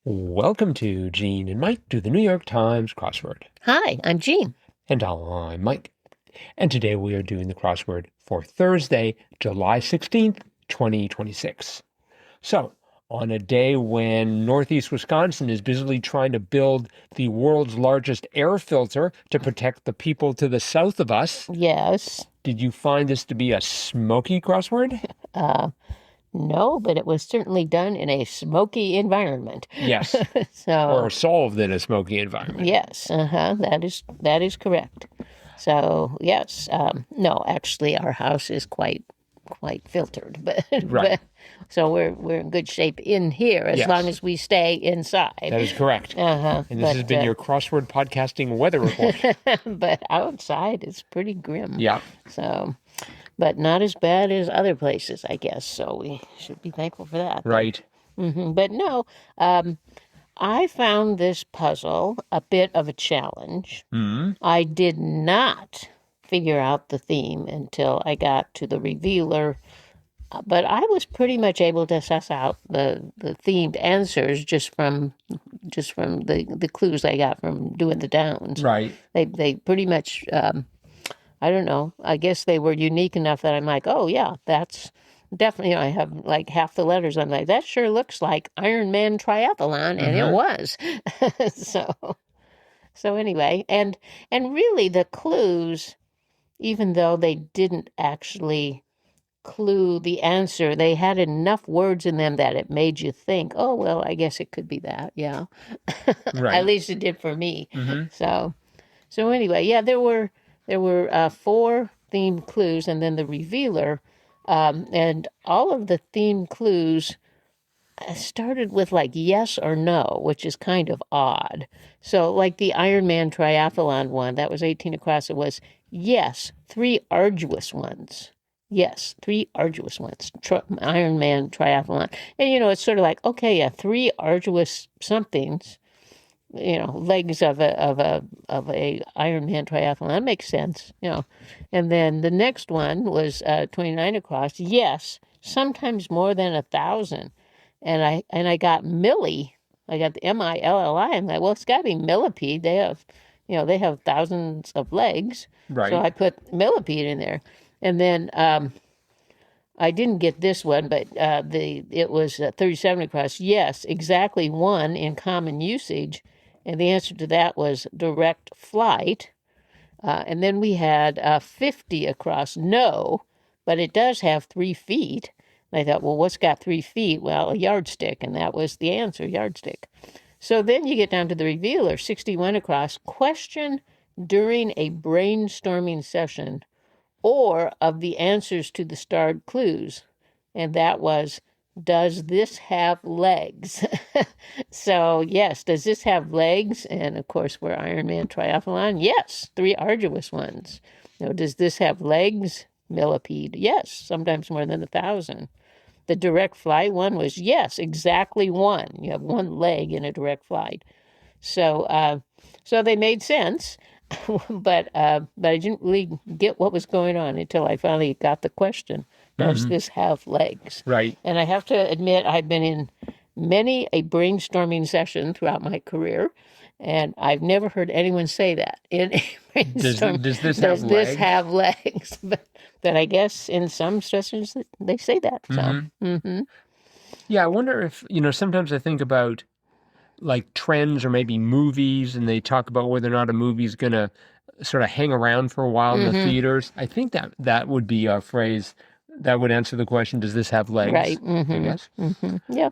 Welcome to Gene and Mike do the New York Times crossword. Hi, I'm Jean. And I'm Mike. And today we are doing the crossword for Thursday, July 16th, 2026. So, on a day when Northeast Wisconsin is busily trying to build the world's largest air filter to protect the people to the south of us, Yes. did you find this to be a smoky crossword? No, but it was certainly done in a smoky environment. Yes. So, Or solved in a smoky environment. yes, that is correct. So, yes, no, actually, our house is quite filtered, but Right. so we're in good shape in here as Yes. long as we stay inside. That is correct. Uh-huh. And this has been your crossword podcasting weather report. But outside it's pretty grim. Yeah. So, but not as bad as other places, I guess. So we should be thankful for that. Right. But no, I found this puzzle a bit of a challenge. I did not figure out the theme until I got to the revealer, but I was pretty much able to suss out the themed answers just from the clues I got from doing the downs. Right. They pretty much. I don't know. I guess they were unique enough that I'm like, oh yeah, that's definitely. I have like half the letters. I'm like, that sure looks like Ironman triathlon, and it was. So anyway, and really the clues, even though they didn't actually clue the answer, they had enough words in them that it made you think, oh well, I guess it could be that. Yeah, Right. at least it did for me. So anyway, yeah, there were four themed clues, and then the revealer, and all of the themed clues started with like yes or no, which is kind of odd. So, like the Ironman triathlon one, that was 18 across. It was yes, three arduous ones. Yes, three arduous ones. Ironman triathlon, and it's sort of like okay, yeah, three arduous somethings. Legs of a Ironman triathlon. That makes sense. And then the next one was 29 across. Yes, sometimes more than 1,000. And I got milli. I got the MILLI. I'm like, well, it's got to be millipede. They have thousands of legs. Right. So I put millipede in there, and then I didn't get this one, but it was 37 across. Yes, exactly one in common usage. And the answer to that was direct flight. And then we had 50 across, no, but it does have 3 feet. And I thought, well, what's got 3 feet? Well, a yardstick, and that was the answer, yardstick. So then you get down to the revealer, 61 across, question during a brainstorming session or of the answers to the starred clues. And that was, does this have legs? So, yes, does this have legs? And, of course, we're Ironman triathlon. Yes, 3 arduous ones. Does this have legs? Millipede. Yes, sometimes more than 1,000. The direct flight one was, yes, exactly one. You have 1 leg in a direct flight. So they made sense. But I didn't really get what was going on until I finally got the question, does this have legs? Right. And I have to admit, I've been in many a brainstorming session throughout my career, and I've never heard anyone say that in a brainstorm. Does this does have this legs? have legs? But I guess in some sessions they say that. So, Yeah, I wonder if, sometimes I think about like trends or maybe movies, and they talk about whether or not a movie's going to sort of hang around for a while in the theaters. I think that would be a phrase that would answer the question, does this have legs? Right. I guess. Yeah.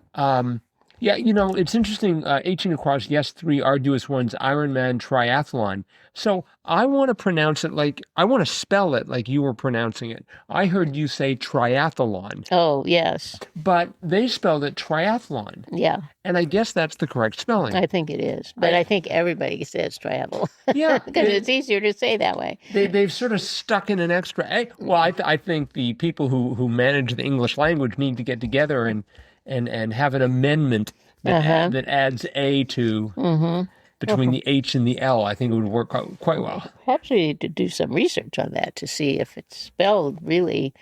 Yeah, it's interesting. 18 across, yes, 3 arduous ones, Ironman triathlon. So I want to pronounce it I want to spell it like you were pronouncing it. I heard you say triathlon, Oh, yes. but they spelled it triathlon. Yeah, And I guess that's the correct spelling. I think it is. But I think everybody says travel. Yeah. Because it's easier to say that way. They've sort of stuck in an extra. Well, I think the people who manage the English language need to get together and have an amendment that adds A to between the H and the L. I think it would work out quite well. Perhaps we need to do some research on that to see if it's spelled really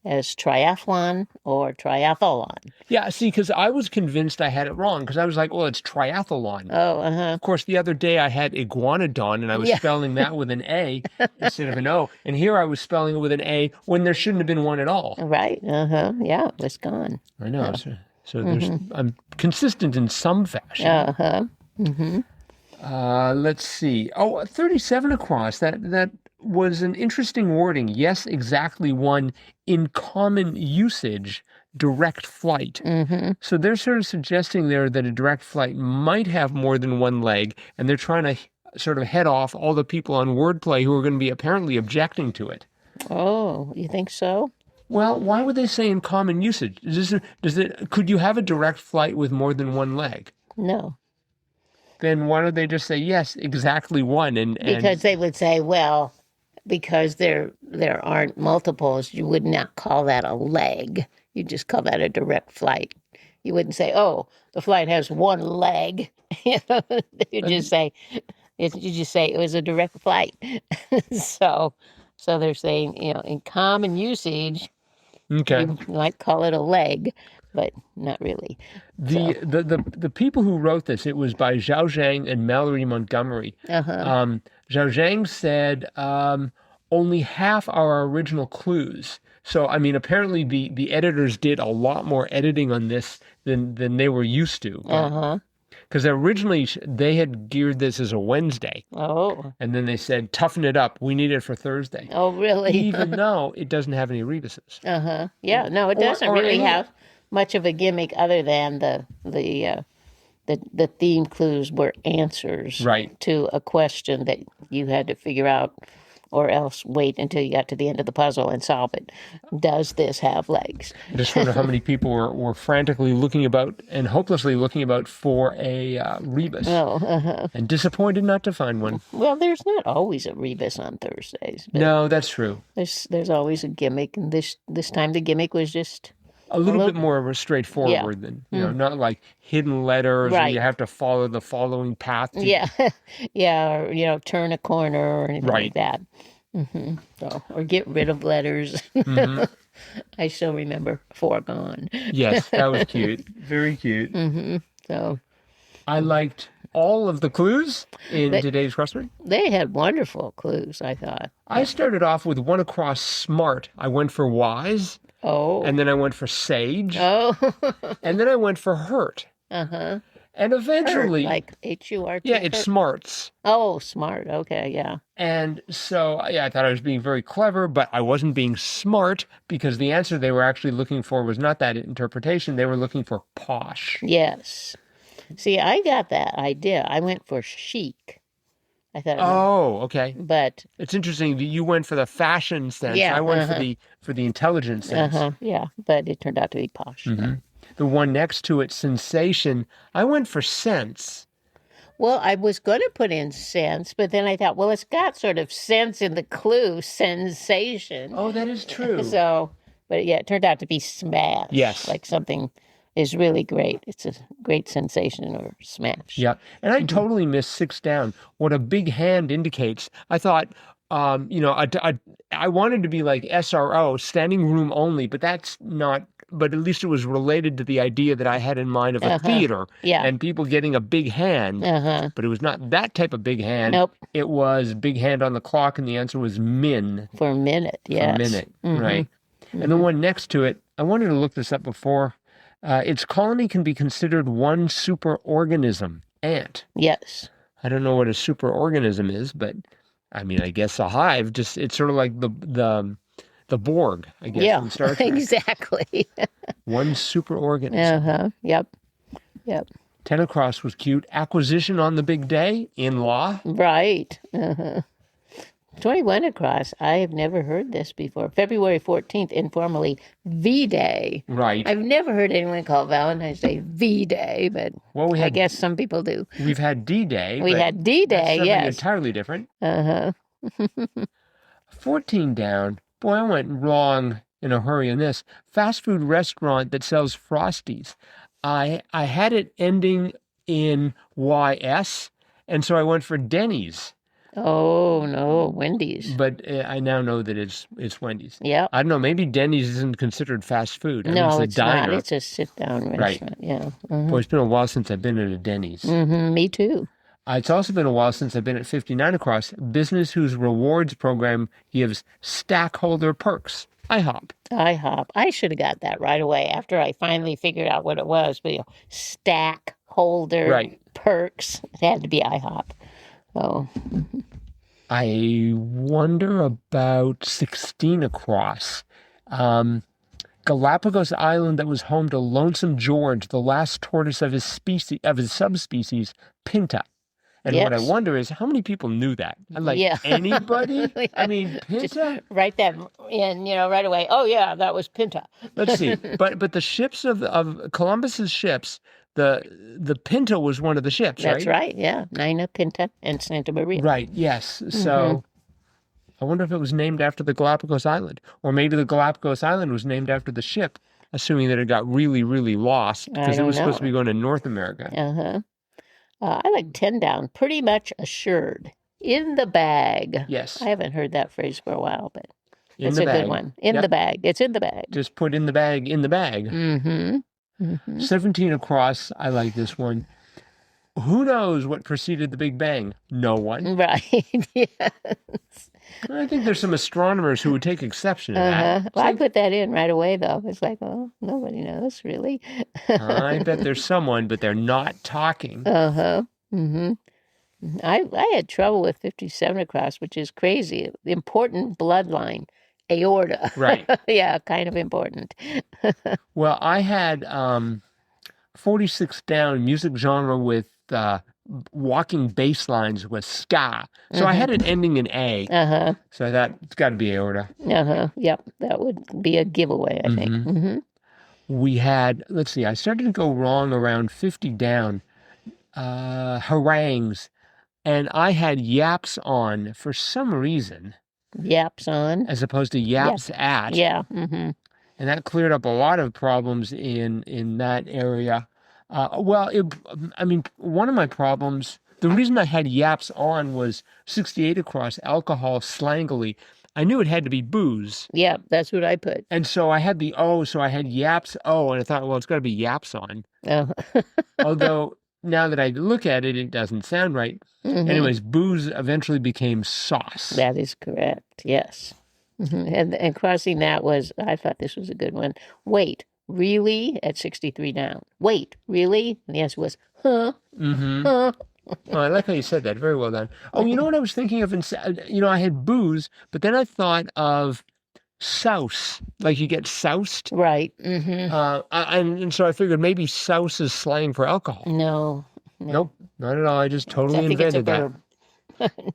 as triathlon or triathlon. Yeah, see, because I was convinced I had it wrong because I was like, well, it's triathlon. Oh, Of course, the other day I had iguanodon and I was Yeah. spelling that with an A instead of an O. And here I was spelling it with an A when there shouldn't have been one at all. Right. Yeah, it was gone. I know. So there's, I'm consistent in some fashion. Let's see. Oh, 37 across. That was an interesting wording. Yes, exactly one in common usage, direct flight. So they're sort of suggesting there that a direct flight might have more than one leg, and they're trying to sort of head off all the people on wordplay who are going to be apparently objecting to it. Oh, you think so? Well, why would they say in common usage? Could you have a direct flight with more than one leg? No. Then why don't they just say, yes, exactly one? Because they would say, well, because there aren't multiples, you would not call that a leg. You just call that a direct flight. You wouldn't say, oh, the flight has one leg. You just say it was a direct flight. So they're saying, in common usage, Okay. you might call it a leg, but not really. The people who wrote this, it was by Zhou and Mallory Montgomery. Zhou said only half our original clues. So, I mean, apparently the editors did a lot more editing on this than they were used to. Because originally they had geared this as a Wednesday. Oh. And then they said, toughen it up. We need it for Thursday. Oh, really? Even though it doesn't have any rebuses. Yeah, no, it doesn't really have much of a gimmick other than the theme clues were answers to a question that you had to figure out, or else wait until you got to the end of the puzzle and solve it. Does this have legs? I just wonder how many people were frantically looking about and hopelessly looking about for a rebus. And disappointed not to find one. Well, there's not always a rebus on Thursdays. No, that's true. There's always a gimmick, and this time the gimmick was just a little bit more straightforward than, not like hidden letters where you have to follow the following path. Or, turn a corner or anything like that. So, or get rid of letters. I still remember foregone. Yes, that was cute. Very cute. So I liked all of the clues in today's crossword. They had wonderful clues, I thought. I started off with one across smart. I went for wise. Oh. And then I went for sage. Oh. And then I went for hurt. And eventually... Hurt, like H-U-R-T? Yeah, it's smarts. Oh, smart. Okay, yeah. And so, I thought I was being very clever, but I wasn't being smart because the answer they were actually looking for was not that interpretation. They were looking for posh. Yes. See, I got that idea. I went for chic. I thought. Okay. But it's interesting that you went for the fashion sense. Yeah, I went for the intelligence sense. Yeah, but it turned out to be posh. The one next to it, sensation. I went for sense. Well, I was going to put in sense, but then I thought, well, it's got sort of sense in the clue, sensation. Oh, that is true. But yeah, it turned out to be smash. Yes. Like something is really great. It's a great sensation or smash. Yeah. And I totally missed 6 down. What a big hand indicates. I thought, I wanted to be like SRO, standing room only, but that's not, but at least it was related to the idea that I had in mind of a theater and people getting a big hand. But it was not that type of big hand. Nope. It was big hand on the clock, and the answer was min. For a minute, yes. For a minute, right. And the one next to it, I wanted to look this up before. Its colony can be considered one superorganism, ant. Yes. I don't know what a superorganism is, but I mean, I guess a hive. It's sort of like the Borg, I guess, in Star Trek. Exactly. One superorganism. Yep. 10 across was cute. Acquisition on the big day in law. Right. 21 across. I have never heard this before. February 14th, informally, V-Day. Right. I've never heard anyone call Valentine's Day V-Day, but I guess some people do. We've had D-Day. We had D-Day, yes. Entirely different. 14 down. Boy, I went wrong in a hurry on this. Fast food restaurant that sells Frosties. I had it ending in YS, and so I went for Denny's. Oh, no, Wendy's. But I now know that it's Wendy's. Yep. I don't know. Maybe Denny's isn't considered fast food. I mean, No, it's a it's not. diner. It's a sit-down Right. restaurant. Yeah. Boy, it's been a while since I've been at a Denny's. Me too. It's also been a while since I've been at 59 Across, business whose rewards program gives stackholder perks. IHOP. IHOP. I should have got that right away after I finally figured out what it was. But stack holder Right. perks. It had to be IHOP. Oh. I wonder about 16 Across. Galapagos Island that was home to Lonesome George, the last tortoise of his subspecies, Pinta. And what I Yes. wonder is how many people knew that? Like Yeah. anybody? Yeah. I mean, Just Pinta? write that in, right away. Oh, yeah, that was Pinta. Let's see. But the ships of Columbus's ships, the Pinta was one of the ships, That's right. Yeah. Nina, Pinta, and Santa Maria. Right, yes. So I wonder if it was named after the Galapagos Island, or maybe the Galapagos Island was named after the ship, assuming that it got really, really lost because it don't was supposed to know. be going to North America. Uh-huh. I like 10 down. Pretty much assured. In the bag. Yes, I haven't heard that phrase for a while, but in it's the a bag. good one. In Yep. the bag. It's in the bag. Just put in the bag, in the bag. Mm-hmm. 17 Across, I like this one. Who knows what preceded the Big Bang? No one. Right. Yes. I think there's some astronomers who would take exception to that. Well, I put that in right away, though. It's like, oh, nobody knows, really. I bet there's someone, but they're not talking. Uh-huh. Mm-hmm. I had trouble with 57 Across, which is crazy. Important bloodline. Aorta. Right. Yeah, kind of important. Well, I had 46 down music genre with walking bass lines with ska. So I had it ending in A. Uh-huh. So I thought it's got to be aorta. Uh-huh. Yep. That would be a giveaway, I think. Mm-hmm. We had, let's see, I started to go wrong around 50 down, harangues, and I had yaps on for some reason, Yaps on. as opposed to yaps at. Yeah. Mm-hmm. And that cleared up a lot of problems in that area. One of my problems, the reason I had yaps on was 68 Across, alcohol, slangily. I knew it had to be booze. Yeah, that's what I put. And so I had the O, so I had yaps O, and I thought, well, it's got to be yaps on. Oh. Although now that I look at it, it doesn't sound right. Mhm. Anyways, booze eventually became sauce. That is correct. Yes. And crossing that was, I thought this was a good one. Wait, really? At 63 down. Wait, really? And the answer was, huh? Huh? Oh, I like how you said that. Very well done. Oh, you know what I was thinking of? I had booze, but then I thought of souse. Like you get soused. Right. Mm-hmm. And so I figured maybe souse is slang for alcohol. No. Nope, not at all. I just totally I think it's a invented that. verb.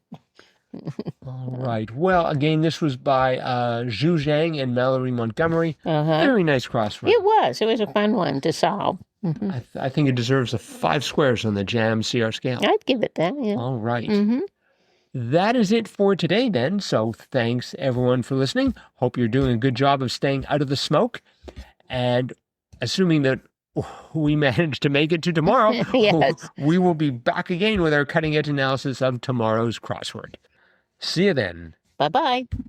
All right. Well, again, this was by Zhou and Mallory Montgomery. Uh-huh. Very nice crossword. It was a fun one to solve. Mm-hmm. I think it deserves a 5 squares on the Jam CR scale. I'd give it that, yeah. All right. Mm-hmm. That is it for today, then. So thanks, everyone, for listening. Hope you're doing a good job of staying out of the smoke. And assuming that we manage to make it to tomorrow, Yes. we will be back again with our cutting-edge analysis of tomorrow's crossword. See you then. Bye-bye.